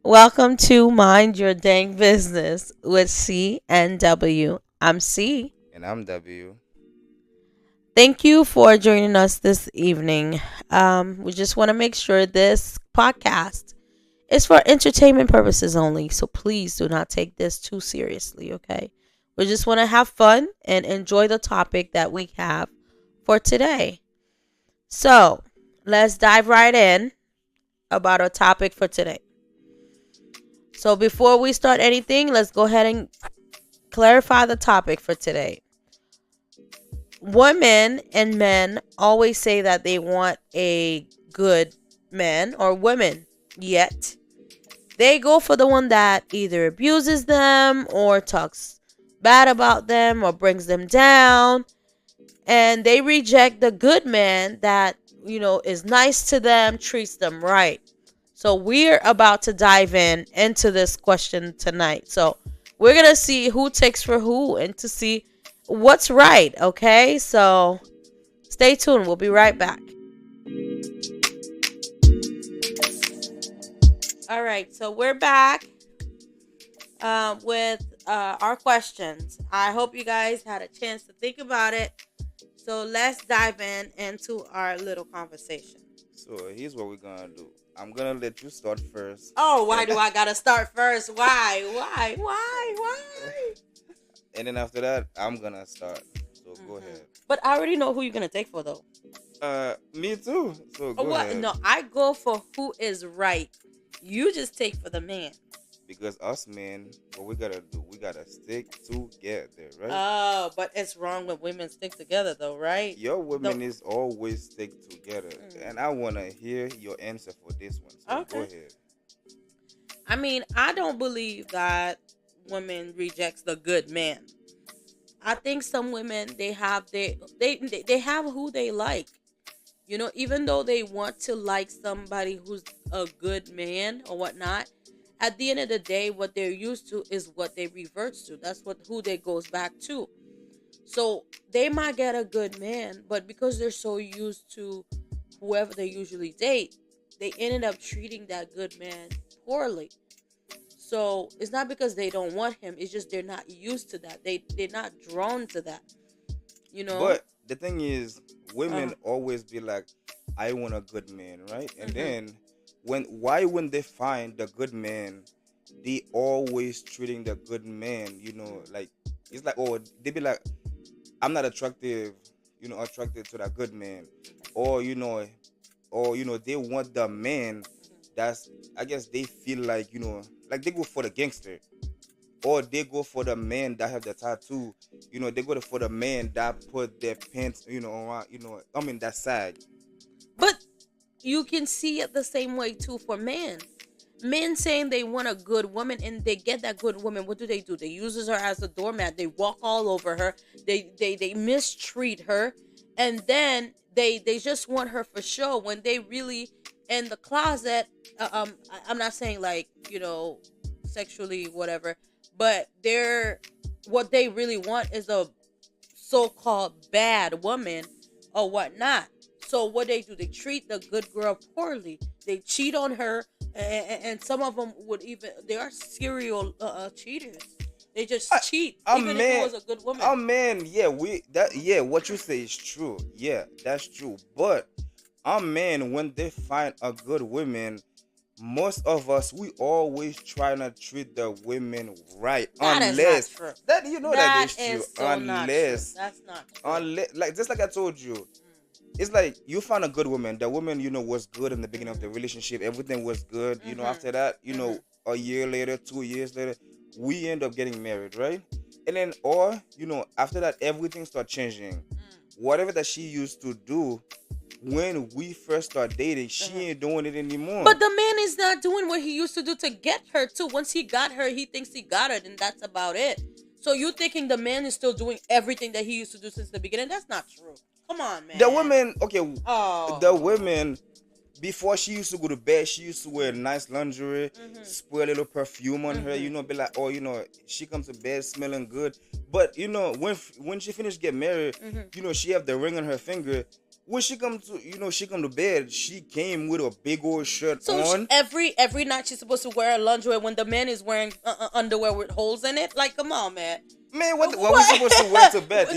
Welcome to Mind Your Dang Business with C and W. I'm C. And I'm W. Thank you for joining us this evening. We just want to make sure this podcast is for entertainment purposes only, so please do not take this too seriously, okay? We just want to have fun and enjoy the topic that we have for today. So, let's dive right in about our topic for today. So, before we start anything, let's go ahead and clarify the topic for today. Women and men always say that they want a good man or women, yet they go for the one that either abuses them or talks bad about them or brings them down, and they reject the good man that is nice to them, treats them right. So we're about to dive into this question tonight. So we're gonna see who takes for who and to see what's right. Okay, so stay tuned. We'll be right back. All right, so we're back with our questions. I hope you guys had a chance to think about it. So let's dive into our little conversation. So here's what we're gonna do. I'm gonna let you start first. Oh, why do I gotta start first? Why? Why? And then after that, I'm gonna start. So go ahead. But I already know who you're gonna take for though. Me too. So go What? ahead. No, I go for who is right. You just take for the man. Because us men, what we gotta do, we gotta stick together, right? Oh, but it's wrong when women stick together though, right? Your women No. is always stick together. And I wanna hear your answer for this one. So Okay. go ahead. I mean, I don't believe that women rejects the good man. I think some women they have they have who they like. Even though they want to like somebody who's a good man or whatnot, at the end of the day, what they're used to is what they reverts to. That's what who they goes back to. So they might get a good man, but because they're so used to whoever they usually date, they ended up treating that good man poorly. So it's not because they don't want him, it's just they're not used to that. They're not drawn to that. You know? But the thing is, women always be like, I want a good man, right? And then when they find the good man, they always treating the good man, like it's like, oh, they be like, I'm not attracted to that good man. Or, they want the man that's, I guess they feel like, like they go for the gangster. Or they go for the man that have the tattoo. They go for the man that put their pants, around, that side. But you can see it the same way too for men. Men saying they want a good woman and they get that good woman. What do? They use her as a doormat. They walk all over her. They mistreat her, and then they just want her for show when they really in the closet. I'm not saying like sexually whatever, but they're what they really want is a so-called bad woman or whatnot. So what they do, they treat the good girl poorly. They cheat on her, and some of them would even they are serial cheaters. They just cheat even if it was a good woman. Oh man, what you say is true. Yeah, that's true. But man, when they find a good woman, most of us we always trying to treat the women right. That unless is not true. that you know that is true. So not true. Unless That's not true. unless like just like I told you. It's like you found a good woman. The woman, was good in the beginning of the relationship. Everything was good. After that, a year later, 2 years later, we end up getting married, right? And then, or, after that, everything starts changing. Whatever that she used to do when we first start dating, she ain't doing it anymore. But the man is not doing what he used to do to get her, too. Once he got her, he thinks he got her, then that's about it. So you thinking the man is still doing everything that he used to do since the beginning? That's not true. Come on, man. The women, okay, Oh. the women, before she used to go to bed, she used to wear nice lingerie, spray a little perfume on her, be like, oh, she comes to bed smelling good. But, when she finished getting married, she have the ring on her finger. when she come to, she come to bed, she came with a big old shirt So on. every night she's supposed to wear a lingerie when the man is wearing underwear with holes in it. Like, come on, man. Man, what we supposed to wear to bed?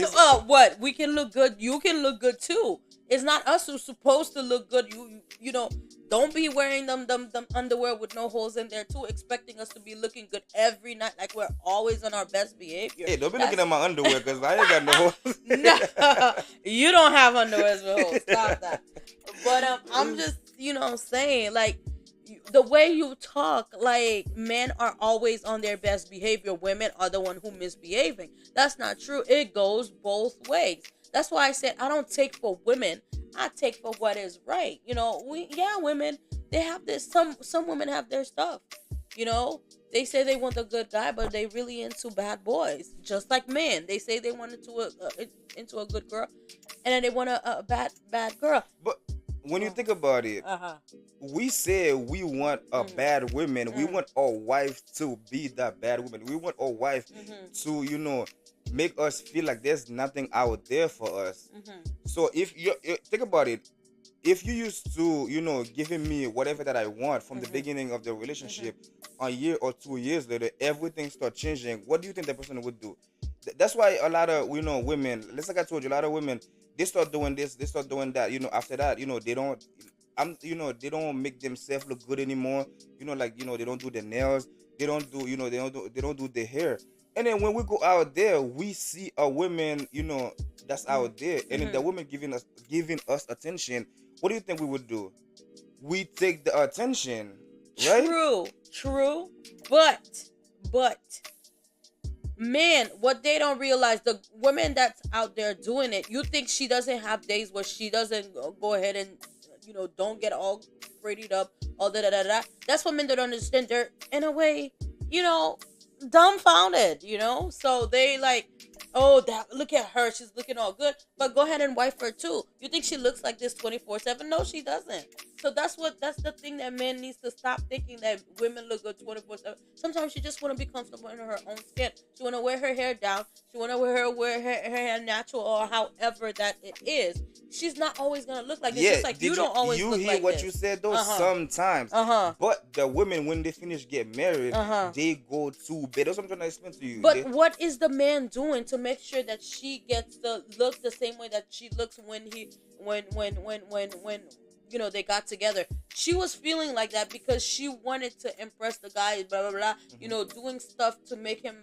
What, we can look good. You can look good too. It's not us who's supposed to look good. You know. Don't be wearing them underwear with no holes in there too, expecting us to be looking good every night like we're always on our best behavior. Hey, don't be looking at my underwear because I ain't got no holes. No, you don't have underwear with holes. Stop that. But I'm just, saying, like, the way you talk, like, men are always on their best behavior. Women are the one who misbehaving. That's not true. It goes both ways. That's why I said I don't take for women. I take for what is right. Women, they have this. Some women have their stuff. They say they want a good guy, but they really into bad boys. Just like men, they say they want into a good girl, and then they want a bad girl. But when you think about it, we say we want a bad woman. We want our wife to be that bad woman. We want our wife to, make us feel like there's nothing out there for us. So if you think about it, if you used to, giving me whatever that I want from the beginning of the relationship, a year or 2 years later, everything start changing. What do you think the person would do? That's why a lot of, women, let's like I told you, a lot of women, they start doing this, they start doing that. After that, they don't, they don't make themselves look good anymore. They don't do their nails, they don't do, they don't do their hair. And then when we go out there, we see a woman, that's out there, and then the woman giving us attention. What do you think we would do? We take the attention, right? True, but man, what they don't realize, the woman that's out there doing it, you think she doesn't have days where she doesn't go ahead and don't get all prettied up, all da. That's what men don't understand. They're in a way, dumbfounded, so they like, oh, look at her, she's looking all good, but go ahead and wife her too. You think she looks like this 24/7? No, she doesn't. So that's the thing that men needs to stop thinking, that women look good 24/7. Sometimes she just want to be comfortable in her own skin. She want to wear her hair down. She want to wear her hair natural, or however that it is. She's not always gonna look like this. Just like you don't always look like this. You hear what you said though? Sometimes. But the women, when they finish get married, they go to bed. That's what I'm trying to explain to you. But what is the man doing to make sure that she gets to look the same way that she looks when they got together? She was feeling like that because she wanted to impress the guy, blah blah blah, doing stuff to make him,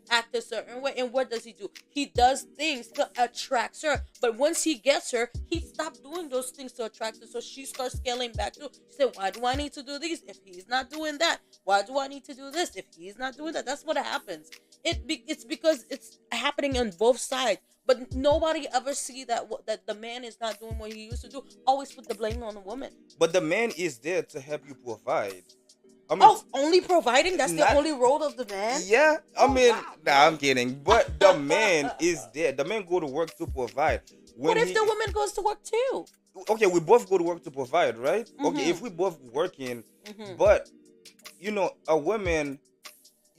act a certain way. And what does he do? He does things to attract her. But once he gets her, he stopped doing those things to attract her. So she starts scaling back too. She said, why do I need to do this if he's not doing that? Why do I need to do this if he's not doing that? That's what happens. It's because it's happening on both sides. But nobody ever see that the man is not doing what he used to do. Always put the blame on the woman. But the man is there to help you provide. I mean, only providing? That's the only role of the man? Yeah. I'm kidding. But the man is there. The man go to work to provide. What if the woman goes to work too? Okay, we both go to work to provide, right? Okay, if we both working, but a woman,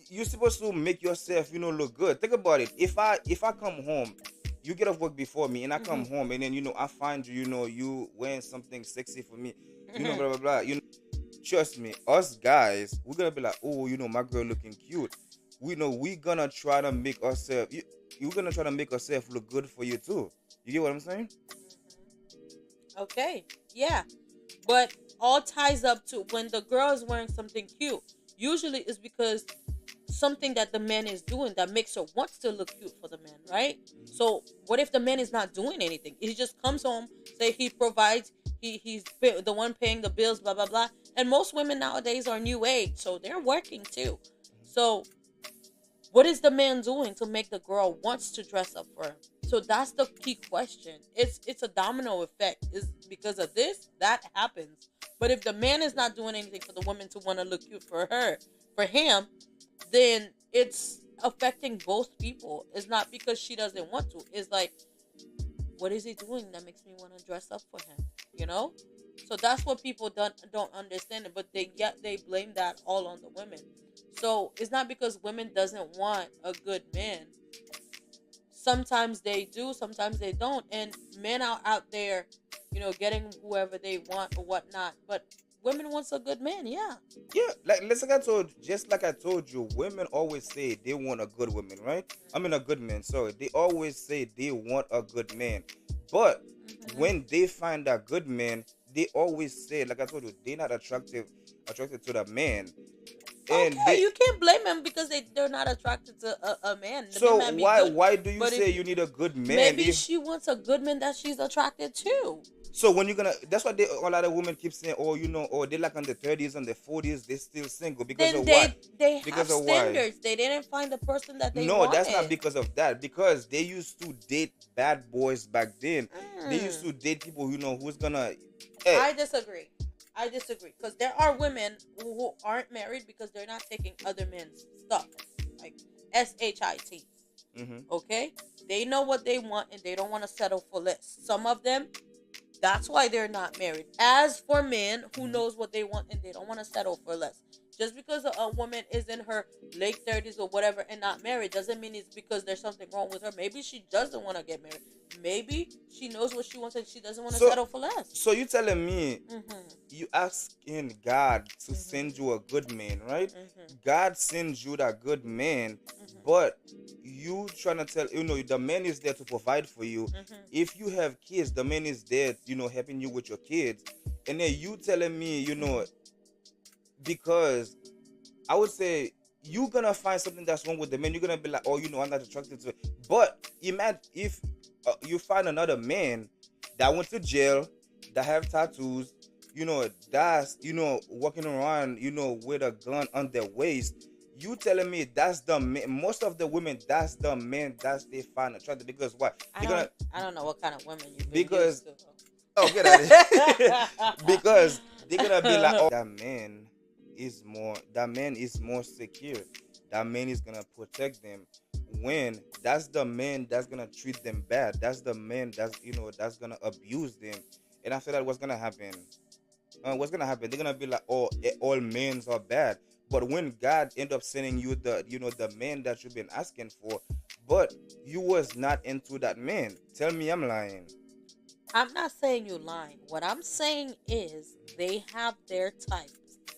you're supposed to make yourself, look good. Think about it. If I come home, you get off work before me, and I come home, and then I find you, you wearing something sexy for me, blah blah blah. Trust me, us guys, we're gonna be like, oh, my girl looking cute. We gonna try to make ourselves. You're gonna try to make ourselves look good for you too. You get what I'm saying? Okay, yeah, but all ties up to when the girl is wearing something cute. Usually, it's because something that the man is doing that makes her wants to look cute for the man, right? So what if the man is not doing anything? He just comes home, say he provides, he's the one paying the bills, blah blah blah. And most women nowadays are new age, so they're working too. So what is the man doing to make the girl wants to dress up for him? So that's the key question. It's a domino effect. Is because of this that happens. But if the man is not doing anything for the woman to want to look cute for him, then it's affecting both people. It's not because she doesn't want to. It's like, what is he doing that makes me want to dress up for him? So that's what people don't understand it, but they blame that all on the women. So it's not because women doesn't want a good man. Sometimes they do, sometimes they don't, and men are out there, getting whoever they want or whatnot. But women wants a good man, yeah. Yeah, like let's like I told just like I told you, women always say they want a good woman, right? I mean a good man. Sorry, they always say they want a good man, but when they find a good man, they always say, like I told you, they're not attracted to the man, and Okay, they. you can't blame them because they're not attracted to a man. The man So might be why good, why do you but if say you need a good man maybe if she wants a good man that she's attracted to, so when you're gonna that's why a lot of women keep saying, oh, or they like on the 30s and the 40s, they're still single because then of what? they have Because of why? standards. They didn't find the person that they No, that's not wanted. because of that. Because they used to date bad boys back then. They used to Mm. date people who's gonna. Hey, I disagree. I disagree because there are women who aren't married because they're not taking other men's stuff, like shit. hmm Okay, they know what they want and they don't want to settle for less. Some of them, that's why they're not married. As for men who knows what they want and they don't want to settle for less. Just because a woman is in her late 30s or whatever and not married doesn't mean it's because there's something wrong with her. Maybe she doesn't want to get married. Maybe she knows what she wants and she doesn't want to so settle for less. so you telling me Mm-hmm. you asking God to send Mm-hmm. you a good man, right? Mm-hmm. God sends you that good man, Mm-hmm. but you trying to tell the man is there to provide for you. Mm-hmm. If you have kids, the man is there, helping you with your kids, and then you telling me, because I would say you're gonna find something that's wrong with the man. You're gonna be like, oh, I'm not attracted to it. But imagine if you find another man that went to jail, that have tattoos, that's walking around, with a gun on their waist. You telling me that's the man? Most of the women, that's the man that they find attractive because what? I They're don't gonna I don't know what kind of women you've been because used to. oh, get out of here. Because they're gonna be like, oh, that man is more secure. That man is gonna protect them. When that's the man that's gonna treat them bad. That's the man that's gonna abuse them. And after that, what's gonna happen? They're gonna be like, oh, all men are bad. But when God end up sending you the man that you've been asking for, but you was not into that man. Tell me I'm lying. I'm not saying you lying. What I'm saying is they have their types.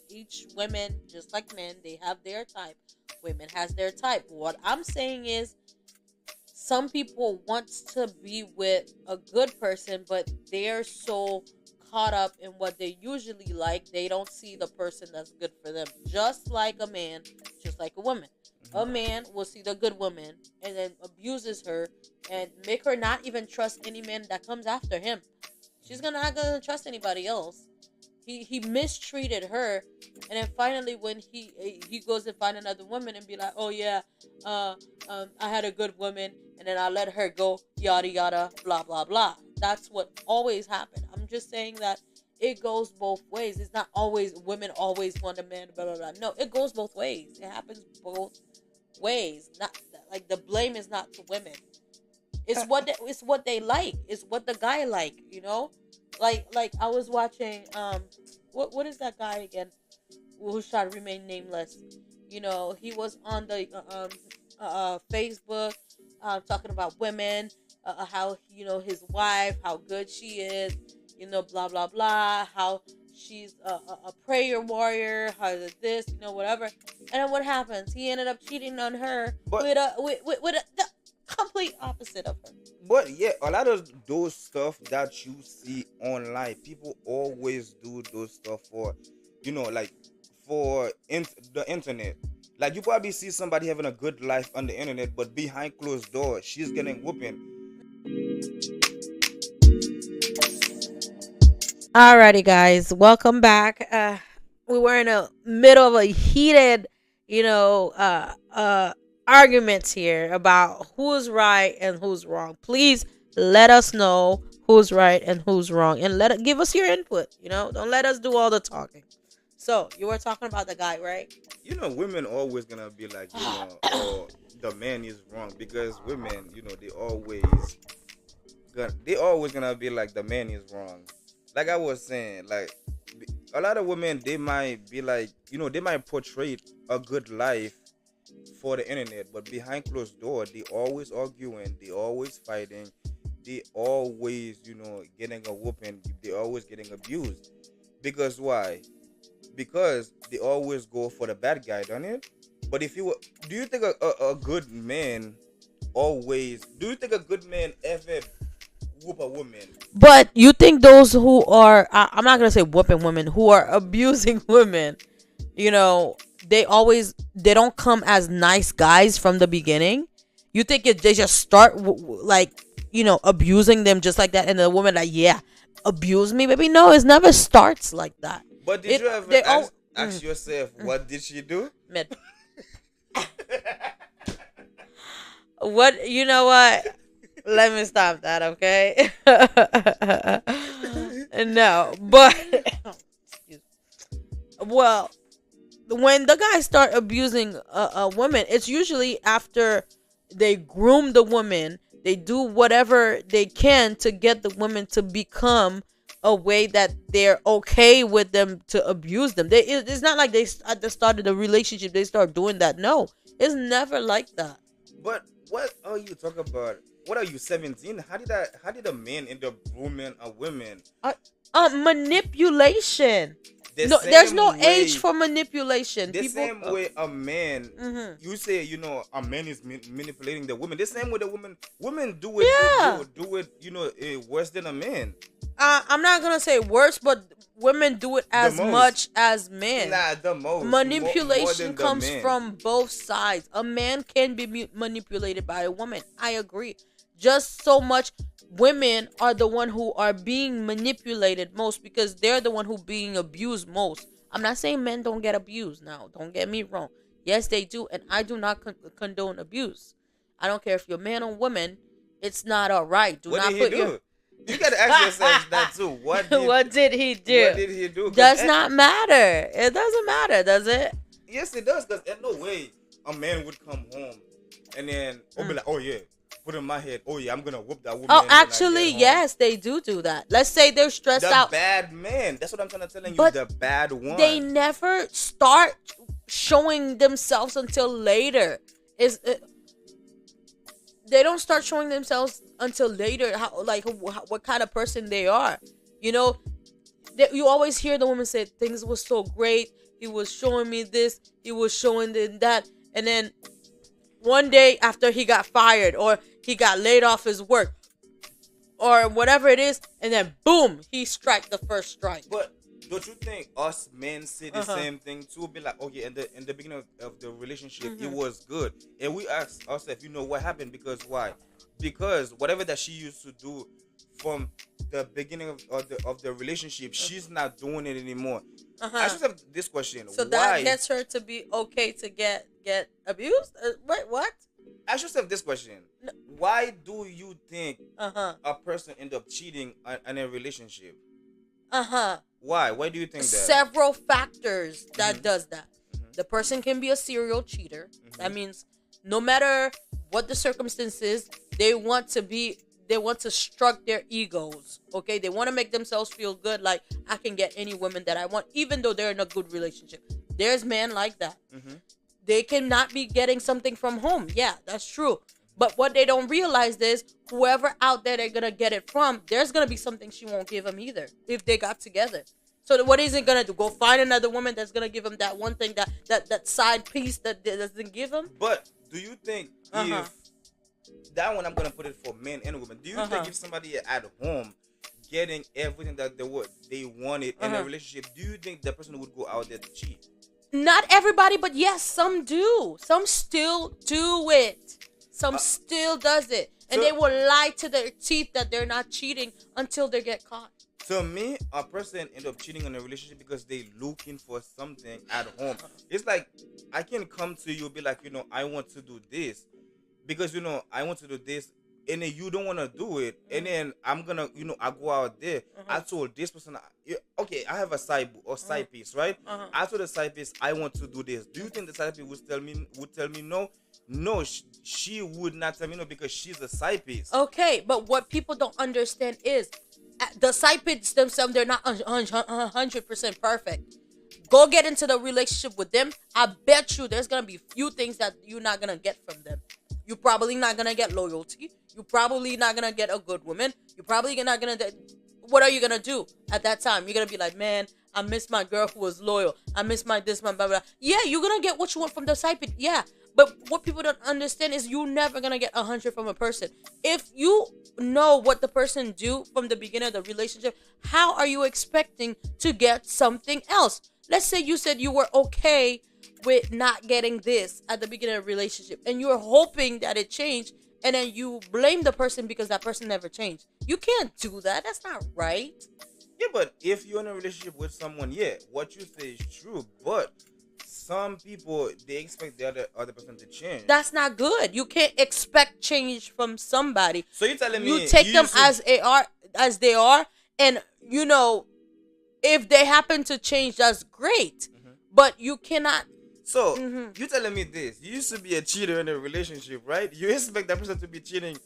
Each women, just like men, they have their type. Women has their type. What I'm saying is some people want to be with a good person, but they're so caught up in what they usually like, they don't see the person that's good for them. Just like a man, just like a woman. A Mhm. man will see the good woman and then abuses her and make her not even trust any man that comes after him. She's not gonna trust anybody else. He mistreated her, and then finally when he goes and find another woman and be like, oh yeah, uh I had a good woman and then I let her go, yada yada, blah blah blah. That's what always happened. I'm just saying that it goes both ways. It's not always women always want a man, blah blah blah. No, it goes both ways. It happens both ways. Not like the blame is not to women. It's what they like. It's what the guy like. Like I was watching what is that guy again who shall remain nameless. He was on the Facebook talking about women, how his wife, how good she is, blah blah blah, how she's a prayer warrior, how this, whatever. And then what happens? He ended up cheating on her But with the complete opposite of her. But yeah, a lot of those stuff that you see online, people always do those stuff for, like the internet. Like you probably see somebody having a good life on the internet, but behind closed doors, she's getting whooping. Alrighty, guys, welcome back. We were in the middle of a heated, you know, uh, uh, arguments here about who's right and who's wrong. Please let us know who's right and who's wrong, and give us your input. Don't let us do all the talking. So you were talking about the guy, right? Women always gonna be like, oh, the man is wrong because women, they always gonna be like the man is wrong. Like I was saying, like a lot of women, they might be like, they might portray a good life, for the internet, but behind closed door, they always arguing, they always fighting, they always, getting a whooping, they always getting abused. Because why? Because they always go for the bad guy, don't it? But if you do you think a good man always do you think a good man ever whoop a woman? But you think those who are, I'm not gonna say whooping women, who are abusing women, they don't come as nice guys from the beginning. You think they just start abusing them just like that, and the woman like, yeah, abuse me, baby? No, it never starts like that. But did you ever ask yourself, what did she do? What? You know what? Let me stop that, okay? No, but well, when the guys start abusing a woman, it's usually after they groom the woman. They do whatever they can to get the woman to become a way that they're okay with them to abuse them. It's not like they at the start of the relationship they start doing that. No, it's never like that. But what are you talking about? What are you, 17? How did a man end up grooming a woman? Manipulation. There's no age for manipulation. The same way a man, you say, a man is manipulating the woman. The same way the women do it, worse than a man. I'm not gonna say worse, but women do it as much as men. Nah, the most. Manipulation comes from both sides. A man can be manipulated by a woman. I agree. Just so much women are the one who are being manipulated most because they're the one who being abused most. I'm not saying men don't get abused. Now, don't get me wrong. Yes, they do, and I do not condone abuse. I don't care if you're man or woman. It's not all right. You gotta ask yourself that too. What did he do? What did he do? Does not matter. It doesn't matter, does it? Yes, it does. Because in no way a man would come home and then be like, oh yeah, put in my head, oh yeah, I'm gonna whoop that woman. Oh, actually, yes, they do that. Let's say they're stressed out. The bad man. That's what I'm trying to tell you. But the bad one. They never start showing themselves until later. They don't start showing themselves until later. What kind of person they are. You always hear the woman say things was so great. He was showing me this. He was showing that, and then one day after he got fired or he got laid off his work or whatever it is, and then boom, he strike the first strike. But don't you think us men say the same thing too? Be like, okay, in the beginning of the relationship, it was good, and we ask ourselves, what happened? Because why? Because whatever that she used to do from the beginning of the relationship, she's not doing it anymore. I just have this question. So that gets her to be okay to get abused? Wait, what? I just have this question. No. Why do you think a person end up cheating in a relationship? Why? Why do you think that? Several factors that does that. The person can be a serial cheater. That means no matter what the circumstances, they want to stroke their egos. Okay, they want to make themselves feel good, like I can get any woman that I want, even though they're in a good relationship. There's men like that. They cannot be getting something from home. Yeah, that's true. But what they don't realize is whoever out there they're gonna get it from, there's gonna be something she won't give him either if they got together. So what is it gonna do? Go find another woman that's gonna give him that one thing, that side piece that doesn't give him? But do you think if that one, I'm gonna put it for men and women, do you think if somebody at home getting everything that they wanted in a relationship, do you think that person would go out there to cheat? Not everybody, but yes, some do. Some still do it. Some still does it. And they will lie to their teeth that they're not cheating until they get caught. To me, a person end up cheating on a relationship because they looking for something at home. It's like, I can come to you, be like, I want to do this. Because, I want to do this. And then you don't want to do it. And then I'm going to, I go out there. I told this person, okay, I have a side piece, right? I told the side piece, I want to do this. Do you think the side piece would tell me no? No, she would not tell me no because she's a side piece. Okay, but what people don't understand is the side piece themselves, they're not 100% perfect. go get into the relationship with them, I bet you there's gonna be few things that you're not gonna get from them. You're probably not gonna get loyalty. You're probably not gonna get a good woman. You're probably not gonna. What are you gonna do at that time? You're gonna be like, man, I miss my girl who was loyal. I miss my this, my blah, blah. Yeah, you're gonna get what you want from the side pick. Yeah, but what people don't understand is you're never gonna get 100 from a person. If you know what the person do from the beginning of the relationship, how are you expecting to get something else? Let's say you said you were okay with not getting this at the beginning of a relationship, and you're hoping that it changed, and then you blame the person because that person never changed. You can't do that. That's not right. Yeah, but if you're in a relationship with someone, yeah, what you say is true. But some people, they expect the other person to change. That's not good. You can't expect change from somebody. So you're telling me you take them as they are, and if they happen to change, that's great. Mm-hmm. But you cannot. So you're telling me this: you used to be a cheater in a relationship, right? You expect that person to be cheating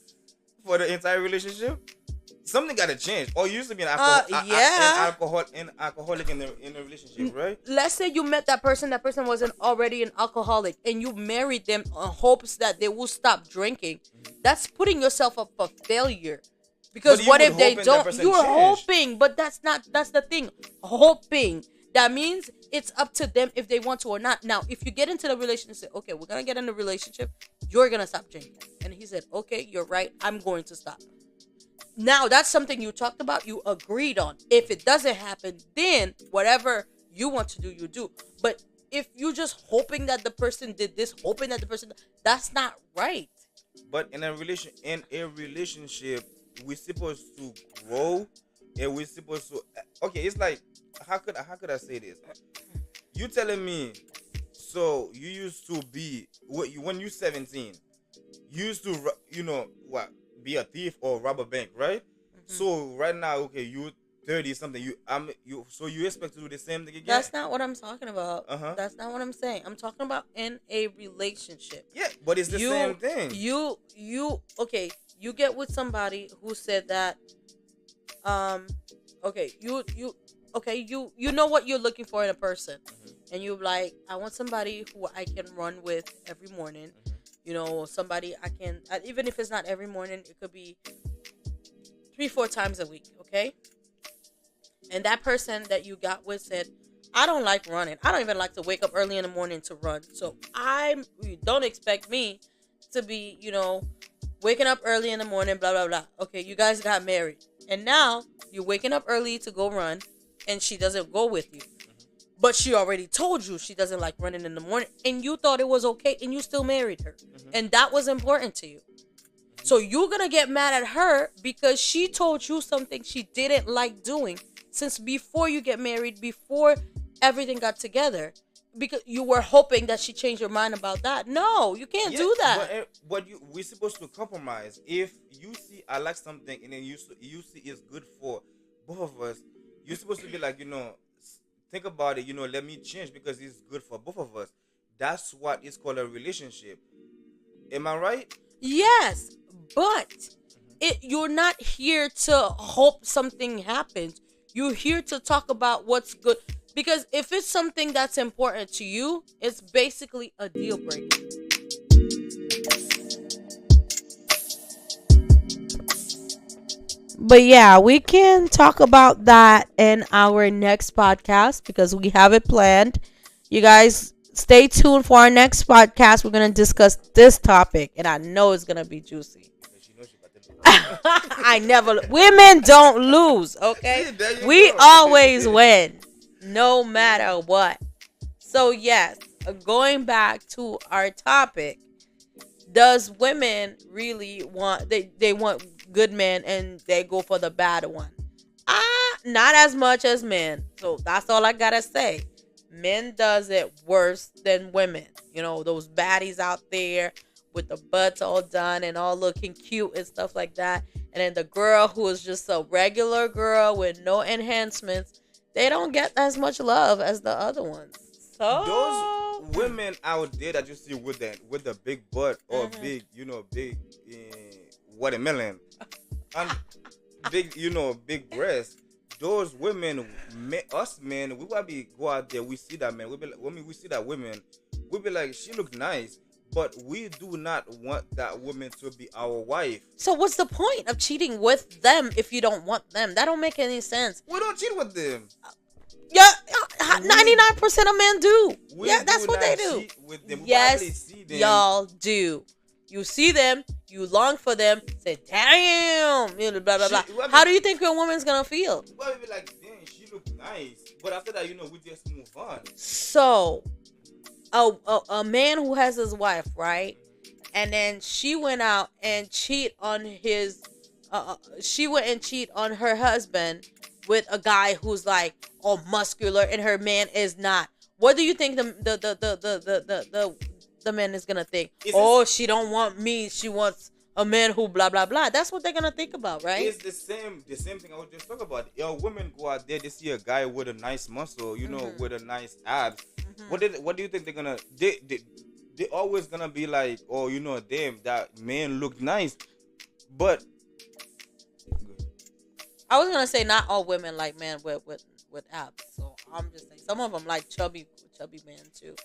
for the entire relationship? Something got to change. Or you used to be an alcoholic in a relationship, right? Let's say you met that person wasn't already an alcoholic, and you married them in hopes that they will stop drinking. Mm-hmm. That's putting yourself up for failure. Because what if they don't? You're hoping, but that's the thing. Hoping. That means it's up to them if they want to or not. Now, if you get into the relationship and say, okay, we're going to get in the relationship, you're going to stop drinking. And he said, okay, you're right. I'm going to stop. Now, that's something you talked about. You agreed on. If it doesn't happen, then whatever you want to do, you do. But if you're just hoping that the person did this, hoping that the person, that's not right. But in a relationship, we're supposed to grow, and we're supposed to. Okay, it's like, how could I say this? You telling me, so you used to be when you're 17, you used to be a thief or rob a bank, right? Mm-hmm. So right now, okay, you 30 something, so you expect to do the same thing again? That's not what I'm talking about. That's not what I'm saying. I'm talking about in a relationship. Yeah, but it's the same thing. Okay, you get with somebody who said that, okay, you know what you're looking for in a person. Mm-hmm. And you're like, I want somebody who I can run with every morning. Mm-hmm. Somebody I can, even if it's not every morning, it could be 3-4 times a week, okay? And that person that you got with said, I don't like running. I don't even like to wake up early in the morning to run. So don't expect me to be, waking up early in the morning, blah, blah, blah. Okay, you guys got married. And now you're waking up early to go run, and she doesn't go with you. Mm-hmm. But she already told you she doesn't like running in the morning, and you thought it was okay, and you still married her. Mm-hmm. And that was important to you. Mm-hmm. So you're going to get mad at her because she told you something she didn't like doing since before you get married, before everything got together. Because you were hoping that she changed her mind about that. No, you can't do that. But we're supposed to compromise. If you see I like something and then you see it's good for both of us, you're supposed to be like, think about it, let me change because it's good for both of us. That's what is called a relationship. Am I right? Yes, but you're not here to hope something happens. You're here to talk about what's good. Because if it's something that's important to you, it's basically a deal breaker. But yeah, we can talk about that in our next podcast because we have it planned. You guys stay tuned for our next podcast. We're going to discuss this topic, and I know it's going to be juicy. Women don't lose, okay? We always win, no matter what. So yes, going back to our topic, does women really want, they want good men and they go for the bad one? Not as much as men. So that's all I gotta say. Men does it worse than women. Those baddies out there with the butts all done and all looking cute and stuff like that. And then the girl who is just a regular girl with no enhancements, they don't get as much love as the other ones. So those women out there that you see with the big butt or big watermelon and big breasts, those women, us men, we will be go out there. We see that man. We be like, when we see that women, we be like, she look nice, but we do not want that woman to be our wife. So what's the point of cheating with them if you don't want them? That don't make any sense. We don't cheat with them. Yeah, 99% of men do. Yeah, that's do what they not do. cheat with them. We Yes, probably see them. y'all do. You see them, you long for them, say, damn, you know, blah, blah, blah. How do you think your woman's going to feel? Well, we be like, dang, she look nice. But after that, we just move on. So, a man who has his wife, right? And then she went out and cheat on his, she went and cheat on her husband with a guy who's like all muscular and her man is not. What do you think the man is gonna think? She don't want me. She wants a man who blah blah blah. That's what they're gonna think about, right? It's the same thing I was just talking about. Women go out there, they see a guy with a nice muscle, with a nice abs. What do you think they're gonna? They always gonna be like, oh, damn, that man looked nice, but I was gonna say not all women like men with abs. So I'm just saying some of them like chubby men too.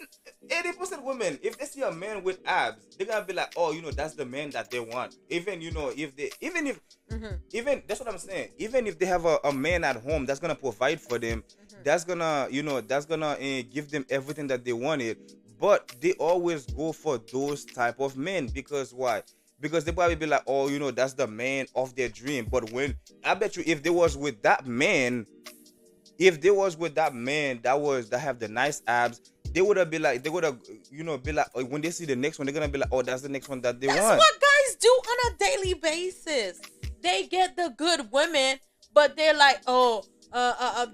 80% women, if they see a man with abs, they're gonna be like, oh, that's the man that they want. Even even that's what I'm saying. Even if they have a man at home that's gonna provide for them, that's gonna give them everything that they wanted. But they always go for those type of men because why? Because they probably be like, oh, that's the man of their dream. But when I bet you, if they was with that man, that have the nice abs, they would have been like, be like, when they see the next one, they're gonna be like, oh, that's the next one that they want. That's what guys do on a daily basis. They get the good women, but they're like, oh,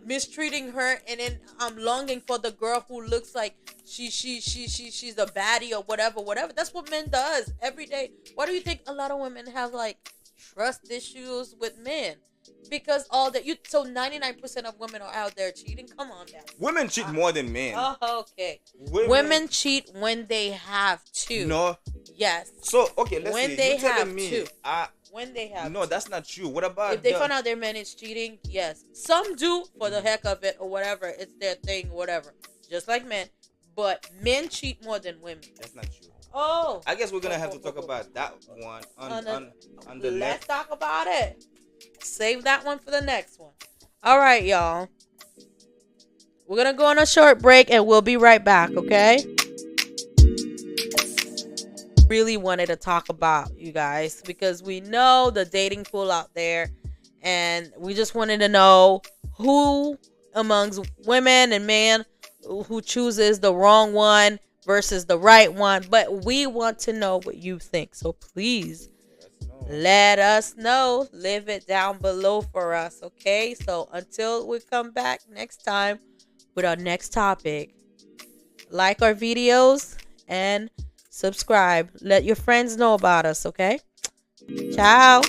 mistreating her, and then I'm longing for the girl who looks like she's a baddie or whatever. That's what men does every day. Why do you think a lot of women have like trust issues with men? Because so 99% of women are out there cheating. Come on, guys. Women cheat more than men. Oh, okay. Women cheat when they have to. No. Yes. So okay, let's when see. They you have telling me, to. When they have no, to. that's not true. What about if they find out their man is cheating? Yes, some do for the heck of it or whatever. It's their thing, whatever. Just like men, but men cheat more than women. That's not true. Oh. I guess we're gonna have to talk about that one on the Let's next. talk about it. Save that one for the next one. All right, y'all. We're gonna go on a short break and we'll be right back. Okay. Really wanted to talk about, you guys, because we know the dating pool out there, and we just wanted to know who amongst women and men who chooses the wrong one versus the right one. But we want to know what you think, so please let us know. Leave it down below for us, okay? So until we come back next time with our next topic, like our videos and subscribe. Let your friends know about us, okay? Ciao.